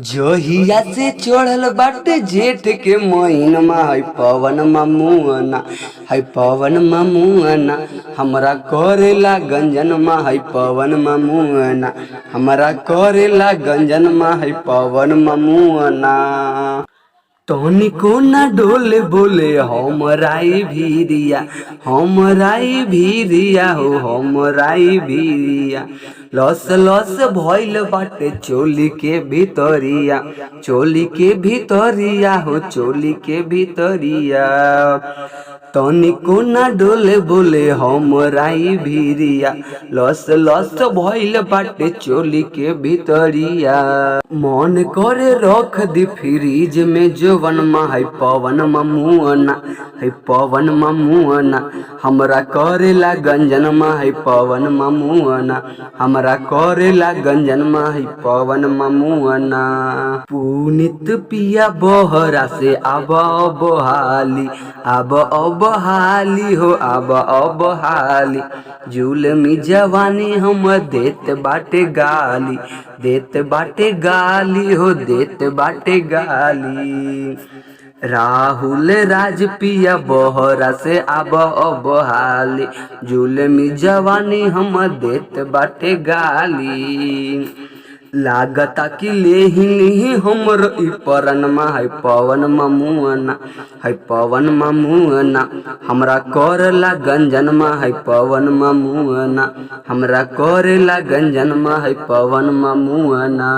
जहिया से चढ़ल बाटे जेठ के महीनमा है पवन मामुआना है पवन मामुआना हमरा करेला गंजनमा है पवन मामुआना हमरा करेला गंजनमा है पवन मामुआना तनिको ना डोले बोले हमराई भीरिया हो हमराई भीरिया लस लस भइल बाटे चोली के भीतरिया हो चोली के भीतरिया तनिको ना डोले बोले हमराई भीरिया लस लस भइल बाटे चोली के भीतरिया मन करे रख दी फ्रिज में जोवन मा है पवन मामुआना हमरा करेला गंजन मा है पवन मामुआना हमरा करेला गंजन मा है पवन मामुआना पुनित पिया बहरा से अब हाली जुलमी जवानी हम देत बाटे गाली राहुल राज पिया बहरा से अब हाली जुलमी जवानी हम देत बाटे गाली लागता कि लेही हमर ई परनमा है पवन मामुआना हमरा करेला गंजनमा है पवन मामुआना हमरा करेला गंजनमा है पवन मामुआना।